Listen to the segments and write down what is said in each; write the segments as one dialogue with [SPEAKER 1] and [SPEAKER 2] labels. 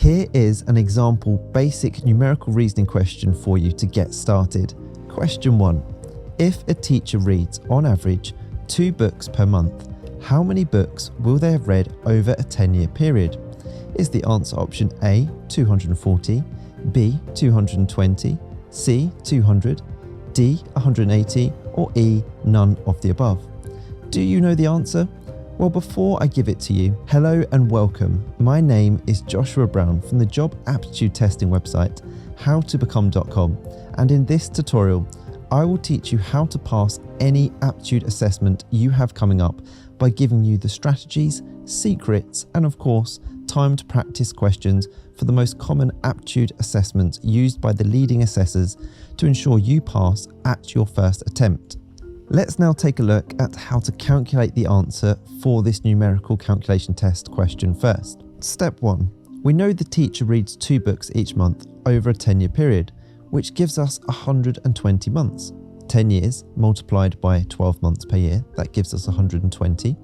[SPEAKER 1] Here is an example basic numerical reasoning question for you to get started. Question 1. If a teacher reads, on average, 2 books per month, how many books will they have read over a 10-year period? Is the answer option A, 240, B, 220, C, 200, D, 180, or E, none of the above? Do you know the answer? Well, before I give it to you, hello and welcome. My name is Joshua Brown from the job aptitude testing website, howtobecome.com, and in this tutorial, I will teach you how to pass any aptitude assessment you have coming up by giving you the strategies, secrets, and of course, timed practice questions for the most common aptitude assessments used by the leading assessors to ensure you pass at your first attempt. Let's now take a look at how to calculate the answer for this numerical calculation test question first. Step 1. We know the teacher reads 2 books each month over a 10-year period, which gives us 120 months. 10 years multiplied by 12 months per year, that gives us 120.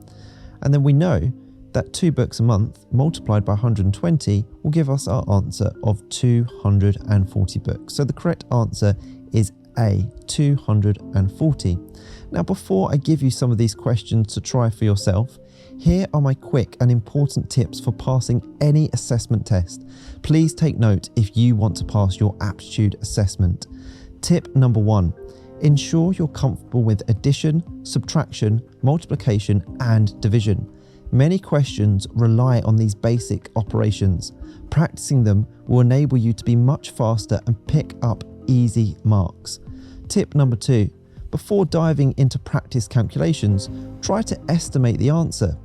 [SPEAKER 1] And then we know that 2 books a month multiplied by 120 will give us our answer of 240 books. So the correct answer is A, 240. Now, before I give you some of these questions to try for yourself, here are my quick and important tips for passing any assessment test. Please take note if you want to pass your aptitude assessment. Tip number 1, ensure you're comfortable with addition, subtraction, multiplication, and division. Many questions rely on these basic operations. Practicing them will enable you to be much faster and pick up easy marks. Tip number 2, before diving into practice calculations, try to estimate the answer.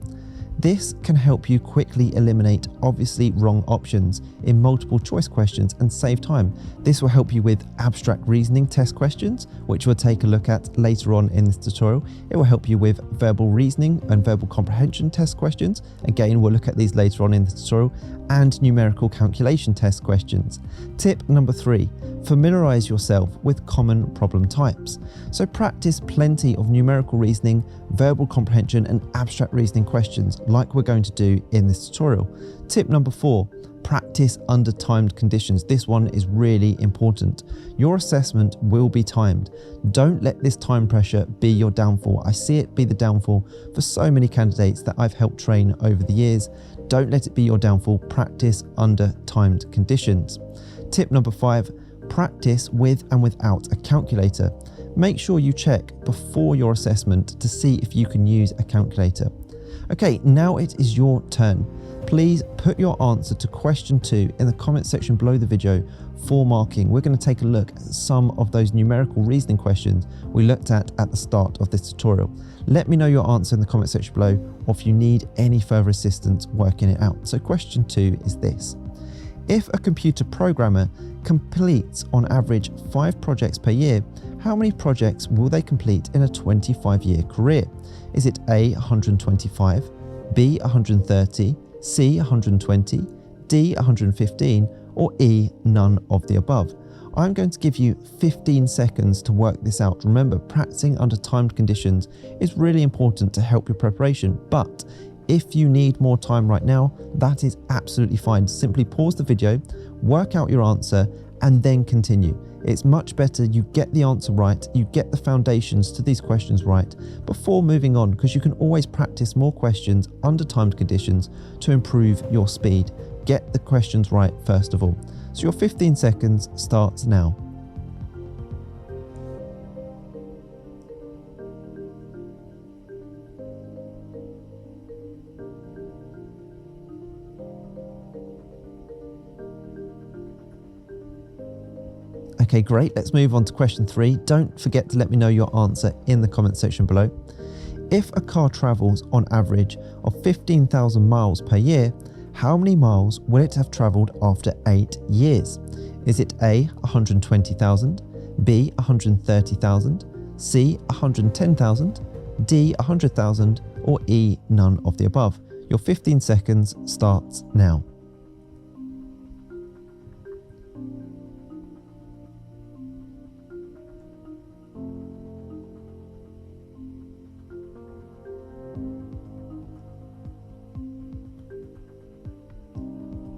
[SPEAKER 1] This can help you quickly eliminate obviously wrong options in multiple choice questions and save time. This will help you with abstract reasoning test questions, which we'll take a look at later on in this tutorial. It will help you with verbal reasoning and verbal comprehension test questions. Again, we'll look at these later on in the tutorial, and numerical calculation test questions. Tip number 3, familiarize yourself with common problem types. So practice plenty of numerical reasoning, verbal comprehension, and abstract reasoning questions like we're going to do in this tutorial. Tip number 4, practice under timed conditions. This one is really important. Your assessment will be timed. Don't let this time pressure be your downfall. I see it be the downfall for so many candidates that I've helped train over the years. Don't let it be your downfall. Practice under timed conditions. Tip number 5, practice with and without a calculator. Make sure you check before your assessment to see if you can use a calculator. Okay, now it is your turn. Please put your answer to question 2 in the comment section below the video for marking. We're going to take a look at some of those numerical reasoning questions we looked at the start of this tutorial. Let me know your answer in the comment section below, or if you need any further assistance working it out. So question 2 is this. If a computer programmer completes on average 5 projects per year, how many projects will they complete in a 25-year career? Is it A, 125, B, 130, C, 120, D, 115, or E, none of the above? I'm going to give you 15 seconds to work this out. Remember, practicing under timed conditions is really important to help your preparation, but if you need more time right now, that is absolutely fine. Simply pause the video, work out your answer, and then continue. It's much better you get the answer right, you get the foundations to these questions right before moving on, because you can always practice more questions under timed conditions to improve your speed. Get the questions right first of all. So your 15 seconds starts now. Okay, great. Let's move on to question 3. Don't forget to let me know your answer in the comment section below. If a car travels on average of 15,000 miles per year, how many miles will it have travelled after 8 years? Is it A, 120,000, B, 130,000, C, 110,000, D, 100,000, or E, none of the above? Your 15 seconds starts now.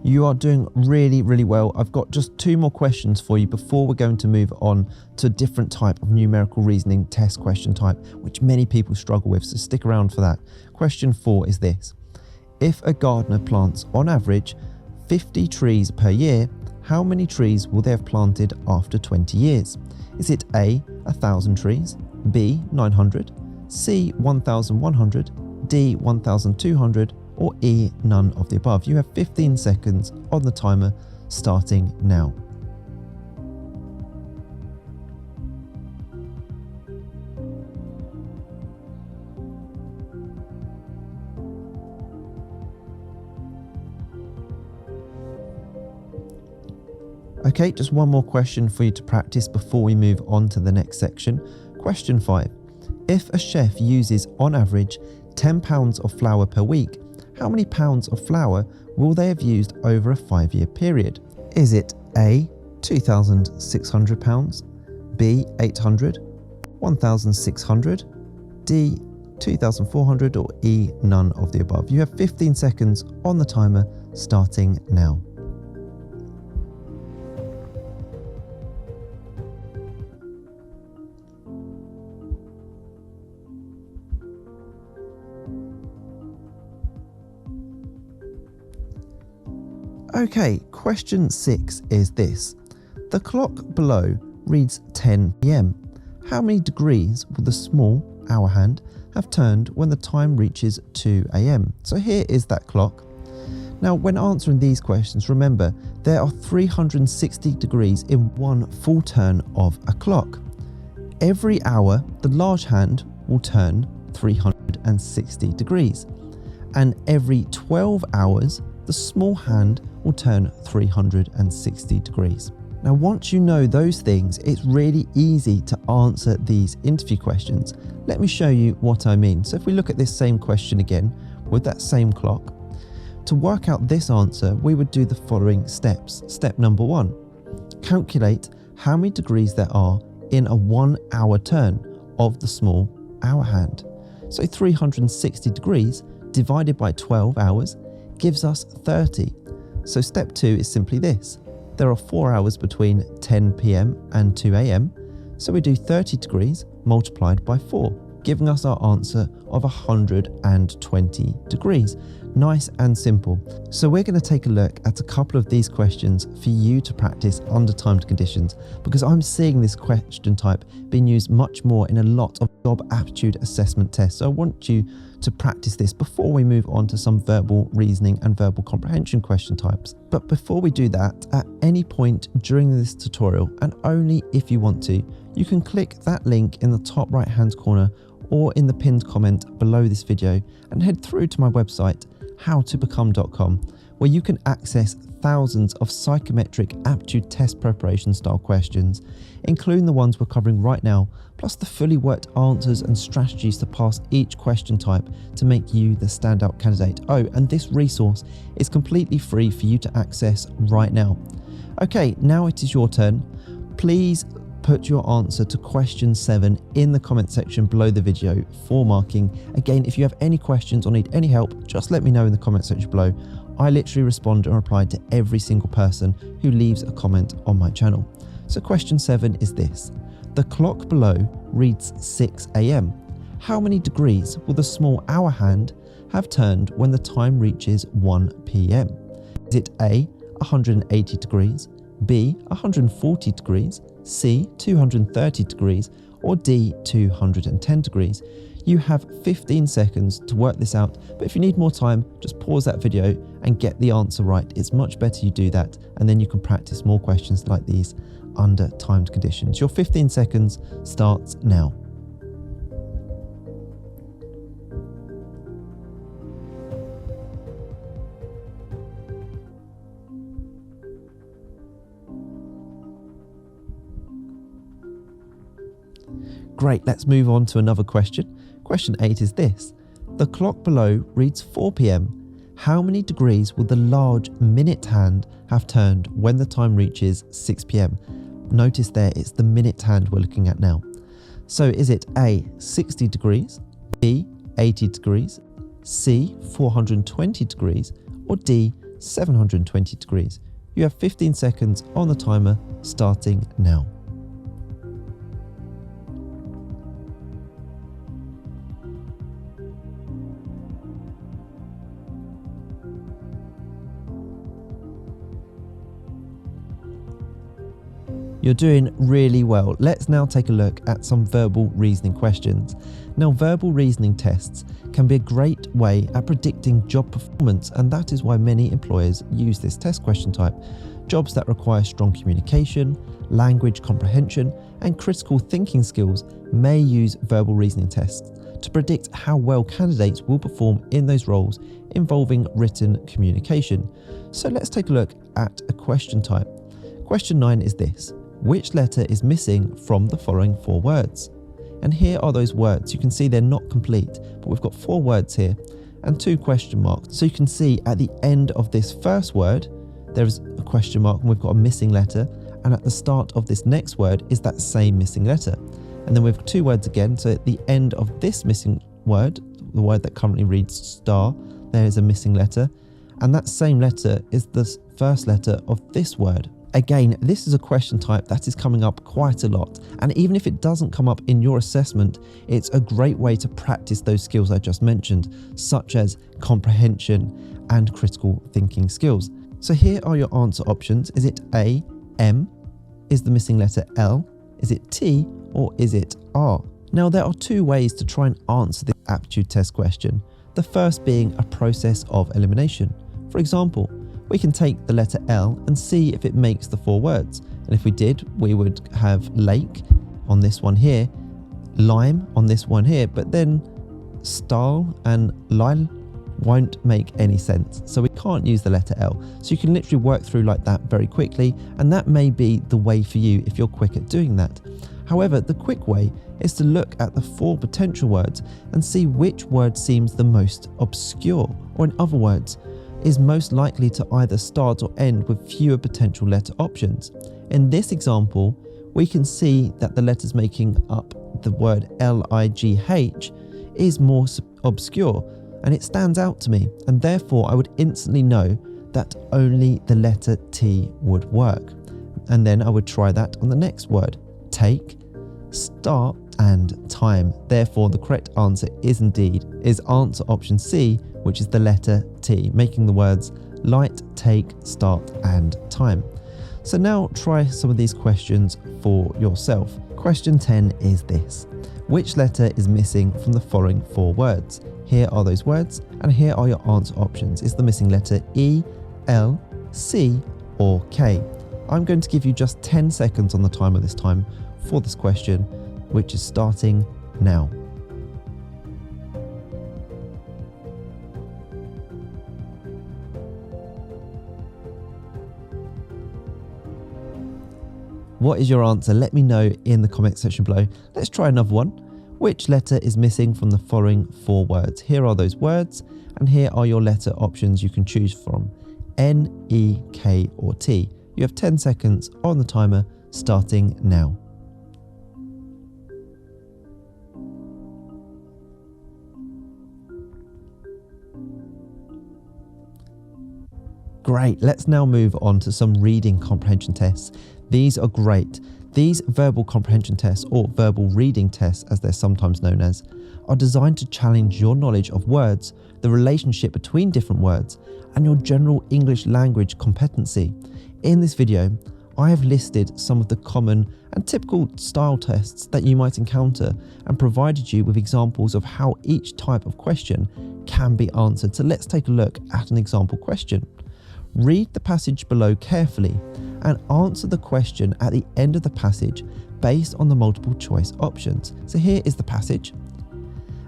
[SPEAKER 1] You are doing really, really well. I've got just 2 more questions for you before we're going to move on to a different type of numerical reasoning test question type, which many people struggle with, so stick around for that. Question 4 is this. If a gardener plants, on average, 50 trees per year, how many trees will they have planted after 20 years? Is it A, 1,000 trees, B, 900, C, 1,100, D, 1,200, or E, none of the above? You have 15 seconds on the timer starting now. Okay, just one more question for you to practice before we move on to the next section. Question 5. If a chef uses, on average, 10 pounds of flour per week, how many pounds of flour will they have used over a 5-year period? Is it A, 2,600 pounds, B, 800, 1,600, D, 2,400, or E, none of the above? You have 15 seconds on the timer starting now. Okay, question 6 is this. The clock below reads 10 p.m. How many degrees will the small hour hand have turned when the time reaches 2 a.m? So here is that clock. Now, when answering these questions, remember there are 360 degrees in one full turn of a clock. Every hour, the large hand will turn 360 degrees, and every 12 hours, the small hand will turn 360 degrees. Now, once you know those things, it's really easy to answer these interview questions. Let me show you what I mean. So if we look at this same question again with that same clock, to work out this answer, we would do the following steps. Step number 1, calculate how many degrees there are in a 1 hour turn of the small hour hand. So 360 degrees divided by 12 hours gives us 30. So step 2 is simply this. There are 4 hours between 10 p.m. and 2 a.m. So we do 30 degrees multiplied by 4, giving us our answer of 120 degrees. Nice and simple. So we're going to take a look at a couple of these questions for you to practice under timed conditions, because I'm seeing this question type being used much more in a lot of job aptitude assessment tests. So I want you to practice this before we move on to some verbal reasoning and verbal comprehension question types. But before we do that, at any point during this tutorial, and only if you want to, you can click that link in the top right hand corner or in the pinned comment below this video and head through to my website, howtobecome.com, where you can access thousands of psychometric aptitude test preparation style questions, including the ones we're covering right now, plus the fully worked answers and strategies to pass each question type to make you the standout candidate. Oh, and this resource is completely free for you to access right now. Okay, now it is your turn. Please put your answer to question 7 in the comment section below the video for marking. Again, if you have any questions or need any help, just let me know in the comment section below. I literally respond and reply to every single person who leaves a comment on my channel. So question 7 is this. The clock below reads 6 a.m. How many degrees will the small hour hand have turned when the time reaches 1 p.m? Is it A, 180 degrees, B, 140 degrees, C, 230 degrees, or D, 210 degrees? You have 15 seconds to work this out, but if you need more time, just pause that video and get the answer right. It's much better you do that, and then you can practice more questions like these under timed conditions. Your 15 seconds starts now. Great, let's move on to another question. Question 8 is this. The clock below reads 4 p.m. How many degrees will the large minute hand have turned when the time reaches 6 p.m? Notice there it's the minute hand we're looking at now. So is it A, 60 degrees, B, 80 degrees, C, 420 degrees, or D, 720 degrees. You have 15 seconds on the timer starting now. You're doing really well. Let's now take a look at some verbal reasoning questions. Now, verbal reasoning tests can be a great way at predicting job performance, and that is why many employers use this test question type. Jobs that require strong communication, language comprehension, and critical thinking skills may use verbal reasoning tests to predict how well candidates will perform in those roles involving written communication. So let's take a look at a question type. Question 9 is this. Which letter is missing from the following 4 words? And here are those words. You can see they're not complete, but we've got 4 words here and 2 question marks. So you can see at the end of this first word, there's a question mark and we've got a missing letter. And at the start of this next word is that same missing letter. And then we've 2 words again. So at the end of this missing word, the word that currently reads star, there is a missing letter. And that same letter is the first letter of this word. Again, this is a question type that is coming up quite a lot, and even if it doesn't come up in your assessment, it's a great way to practice those skills I just mentioned, such as comprehension and critical thinking skills. So here are your answer options. Is it A, M? Is the missing letter L? Is it T, or is it R? Now, there are 2 ways to try and answer the aptitude test question. The first being a process of elimination. For example, we can take the letter L and see if it makes the 4 words. And if we did, we would have lake on this one here, lime on this one here, but then style and lyle won't make any sense. So we can't use the letter L. So you can literally work through like that very quickly, and that may be the way for you if you're quick at doing that. However, the quick way is to look at the 4 potential words and see which word seems the most obscure, or in other words, is most likely to either start or end with fewer potential letter options. In this example, we can see that the letters making up the word L-I-G-H is more obscure, and it stands out to me, and therefore I would instantly know that only the letter T would work. And then I would try that on the next word, take, start, and time. Therefore, the correct answer is answer option C, which is the letter T, making the words light, take, start, and time. So now try some of these questions for yourself. Question 10 is this. Which letter is missing from the following 4 words? Here are those words, and here are your answer options. Is the missing letter E, L, C, or K? I'm going to give you just 10 seconds on the timer this time for this question, which is starting now. What is your answer? Let me know in the comment section below. Let's try another one. Which letter is missing from the following 4 words? Here are those words, and here are your letter options you can choose from. N, E, K, or T. You have 10 seconds on the timer starting now. Great, let's now move on to some reading comprehension tests. These are great. These verbal comprehension tests, or verbal reading tests as they're sometimes known as, are designed to challenge your knowledge of words, the relationship between different words, and your general English language competency. In this video, I have listed some of the common and typical style tests that you might encounter and provided you with examples of how each type of question can be answered. So let's take a look at an example question. Read the passage below carefully and answer the question at the end of the passage based on the multiple choice options. So here is the passage.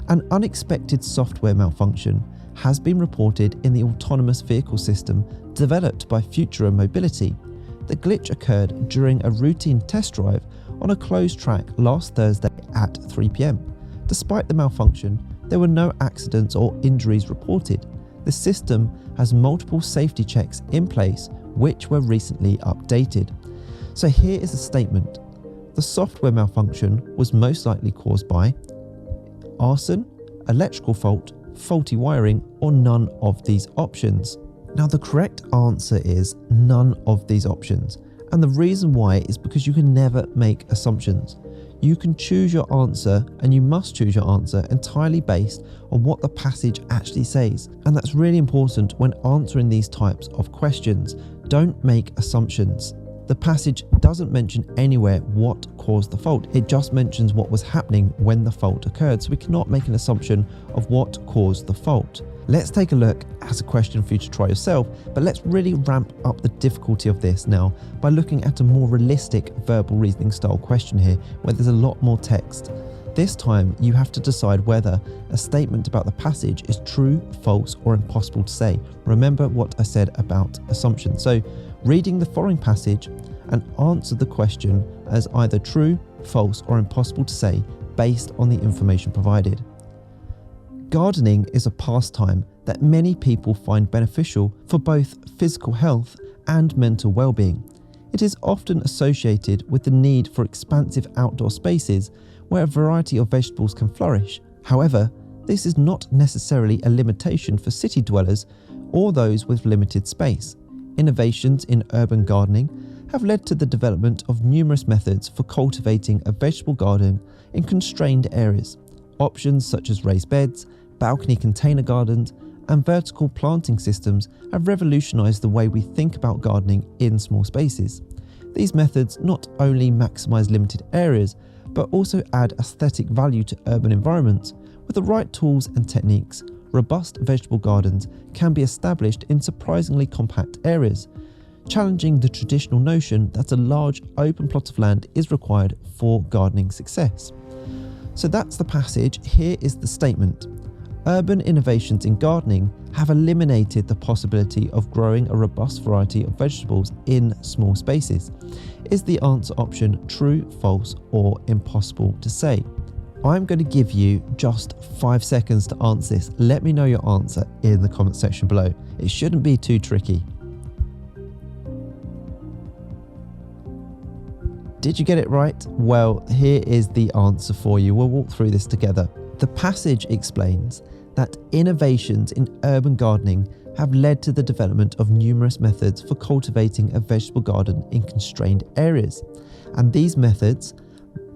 [SPEAKER 1] An unexpected software malfunction has been reported in the autonomous vehicle system developed by Futura Mobility. The glitch occurred during a routine test drive on a closed track last Thursday at 3 p.m. Despite the malfunction, there were no accidents or injuries reported. The system has multiple safety checks in place which were recently updated. So here is a statement. The software malfunction was most likely caused by arson, electrical fault, faulty wiring, or none of these options. Now the correct answer is none of these options. And the reason why is because you can never make assumptions. You can choose your answer, and you must choose your answer entirely based on what the passage actually says. And that's really important when answering these types of questions. Don't make assumptions. The passage doesn't mention anywhere what caused the fault. It just mentions what was happening when the fault occurred. So we cannot make an assumption of what caused the fault. Let's take a look at a question for you to try yourself, but let's really ramp up the difficulty of this now by looking at a more realistic verbal reasoning style question here, where there's a lot more text. This time you have to decide whether a statement about the passage is true, false, or impossible to say. Remember what I said about assumptions. So reading the following passage and answer the question as either true, false, or impossible to say based on the information provided. Gardening is a pastime that many people find beneficial for both physical health and mental well-being. It is often associated with the need for expansive outdoor spaces where a variety of vegetables can flourish. However, this is not necessarily a limitation for city dwellers or those with limited space. Innovations in urban gardening have led to the development of numerous methods for cultivating a vegetable garden in constrained areas. Options such as raised beds, balcony container gardens, and vertical planting systems have revolutionized the way we think about gardening in small spaces. These methods not only maximize limited areas, but also add aesthetic value to urban environments. With the right tools and techniques, robust vegetable gardens can be established in surprisingly compact areas, challenging the traditional notion that a large open plot of land is required for gardening success. So that's the passage. Here is the statement. Urban innovations in gardening have eliminated the possibility of growing a robust variety of vegetables in small spaces. Is the answer option true, false, or impossible to say? I'm going to give you just 5 seconds to answer this. Let me know your answer in the comment section below. It shouldn't be too tricky. Did you get it right? Well, here is the answer for you. We'll walk through this together. The passage explains that innovations in urban gardening have led to the development of numerous methods for cultivating a vegetable garden in constrained areas. And these methods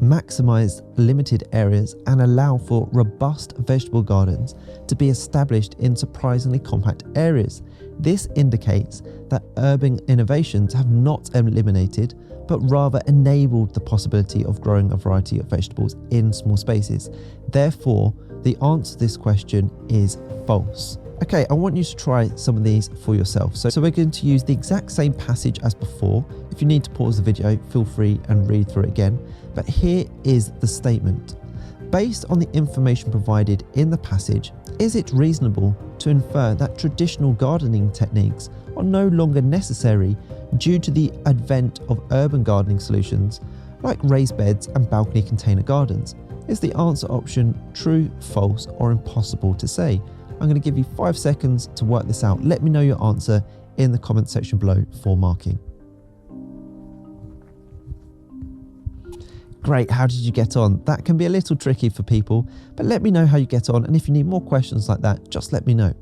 [SPEAKER 1] maximize limited areas and allow for robust vegetable gardens to be established in surprisingly compact areas. This indicates that urban innovations have not eliminated, but rather enabled the possibility of growing a variety of vegetables in small spaces. Therefore, the answer to this question is false. Okay, I want you to try some of these for yourself. So we're going to use the exact same passage as before. If you need to pause the video, feel free and read through it again. But here is the statement. Based on the information provided in the passage, is it reasonable to infer that traditional gardening techniques are no longer necessary due to the advent of urban gardening solutions like raised beds and balcony container gardens? Is the answer option true, false, or impossible to say? I'm going to give you 5 seconds to work this out. Let me know your answer in the comment section below for marking. Great, how did you get on? That can be a little tricky for people, but let me know how you get on, and if you need more questions like that, just let me know.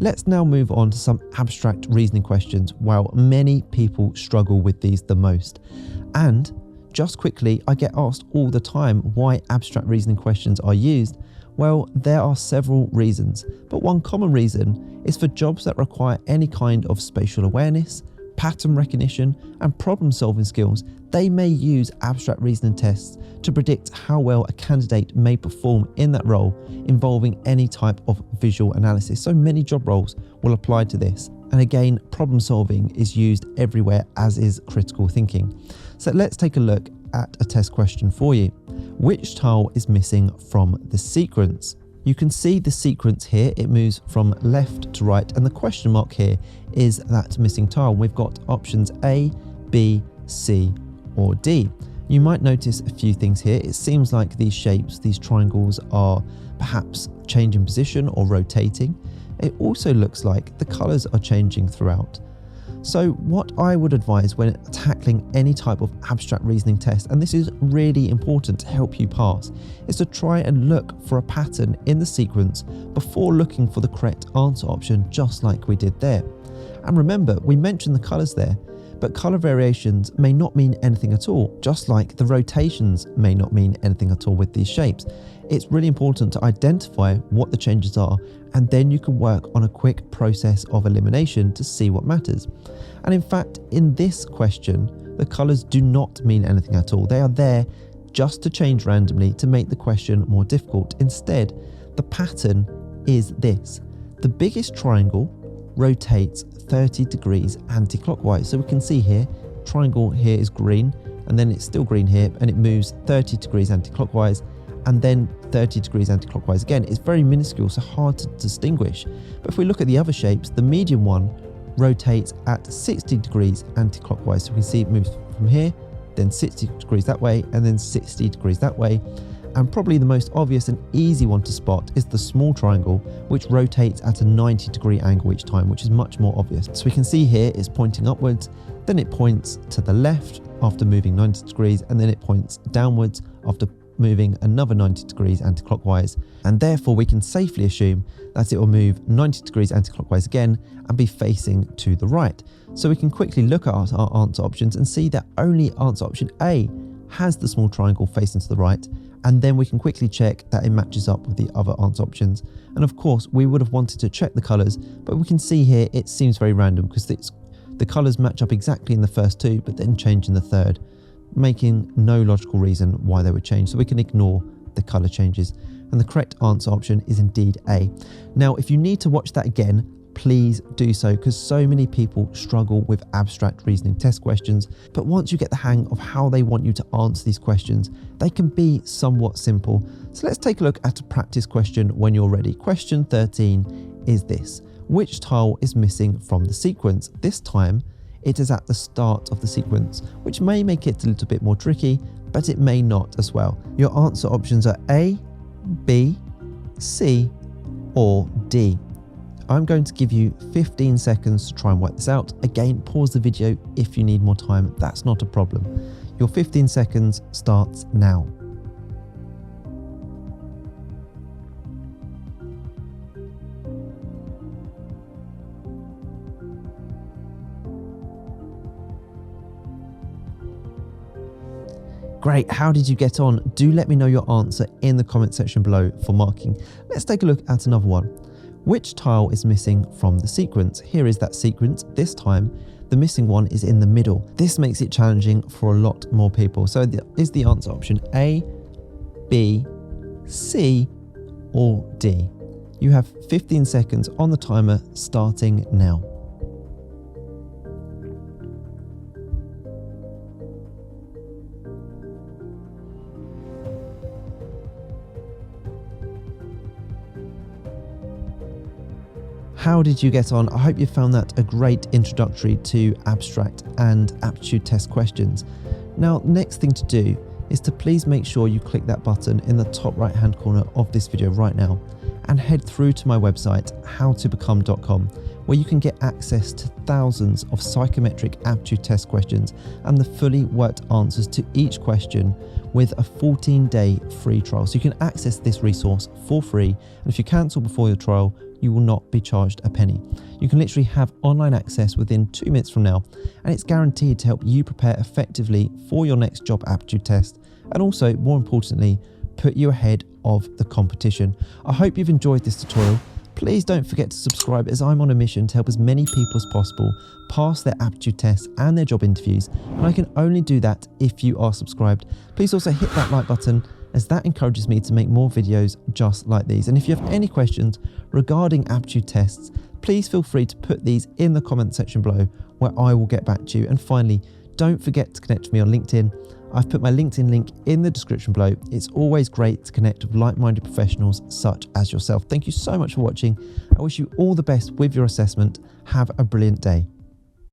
[SPEAKER 1] Let's now move on to some abstract reasoning questions. While many people struggle with these the most. And just quickly, I get asked all the time why abstract reasoning questions are used. Well, there are several reasons, but one common reason is for jobs that require any kind of spatial awareness, pattern recognition, and problem-solving skills. They may use abstract reasoning tests to predict how well a candidate may perform in that role involving any type of visual analysis. So many job roles will apply to this. And again, problem-solving is used everywhere, as is critical thinking. So let's take a look at a test question for you. Which tile is missing from the sequence? You can see the sequence here. It moves from left to right, and the question mark here is that missing tile. We've got options A, B, C, or D. You might notice a few things here. It seems like these shapes, these triangles, are perhaps changing position or rotating. It also looks like the colors are changing throughout. So what I would advise when tackling any type of abstract reasoning test, and this is really important to help you pass, is to try and look for a pattern in the sequence before looking for the correct answer option, just like we did there. And remember, we mentioned the colours there, but colour variations may not mean anything at all, just like the rotations may not mean anything at all with these shapes. It's really important to identify what the changes are, and then you can work on a quick process of elimination to see what matters. And in fact, in this question, the colours do not mean anything at all. They are there just to change randomly to make the question more difficult. Instead, the pattern is this. The biggest triangle rotates 30 degrees anti-clockwise. So we can see here, triangle here is green, and then it's still green here, and it moves 30 degrees anti-clockwise, and then 30 degrees anti-clockwise again. It's very minuscule, so hard to distinguish. But if we look at the other shapes, the medium one rotates at 60 degrees anti-clockwise. So we can see it moves from here, then 60 degrees that way, and then 60 degrees that way. And probably the most obvious and easy one to spot is the small triangle, which rotates at a 90-degree angle each time, which is much more obvious. So we can see here it's pointing upwards, then it points to the left after moving 90 degrees, and then it points downwards after moving another 90 degrees anti-clockwise. And therefore we can safely assume that it will move 90 degrees anti-clockwise again and be facing to the right. So we can quickly look at our answer options and see that only answer option A has the small triangle facing to the right, and then we can quickly check that it matches up with the other answer options. And of course, we would have wanted to check the colours, but we can see here it seems very random because the colours match up exactly in the first two, but then change in the third, making no logical reason why they would change. So we can ignore the colour changes. And the correct answer option is indeed A. Now, if you need to watch that again, please do so, because so many people struggle with abstract reasoning test questions. But once you get the hang of how they want you to answer these questions, they can be somewhat simple. So let's take a look at a practice question when you're ready. Question 13 is this. Which tile is missing from the sequence? This time, it is at the start of the sequence, which may make it a little bit more tricky, but it may not as well. Your answer options are A, B, C, or D. I'm going to give you 15 seconds to try and work this out. Again, pause the video if you need more time, that's not a problem. Your 15 seconds starts now. Great, how did you get on? Do let me know your answer in the comment section below for marking. Let's take a look at another one. Which tile is missing from the sequence? Here is that sequence. This time, the missing one is in the middle. This makes it challenging for a lot more people. So is the answer option A, B, C, or D? You have 15 seconds on the timer starting now. How did you get on? I hope you found that a great introductory to abstract and aptitude test questions. Now, next thing to do is to please make sure you click that button in the top right hand corner of this video right now and head through to my website howtobecome.com, where you can get access to thousands of psychometric aptitude test questions and the fully worked answers to each question with a 14-day free trial. So you can access this resource for free, and if you cancel before your trial, you will not be charged a penny. You can literally have online access within 2 minutes from now, and it's guaranteed to help you prepare effectively for your next job aptitude test, and also, more importantly, put you ahead of the competition. I hope you've enjoyed this tutorial. Please don't forget to subscribe, as I'm on a mission to help as many people as possible pass their aptitude tests and their job interviews, and I can only do that if you are subscribed. Please also hit that like button, as that encourages me to make more videos just like these. And if you have any questions regarding aptitude tests, please feel free to put these in the comment section below, where I will get back to you. And finally, don't forget to connect with me on LinkedIn. I've put my LinkedIn link in the description below. It's always great to connect with like-minded professionals such as yourself. Thank you so much for watching. I wish you all the best with your assessment. Have a brilliant day.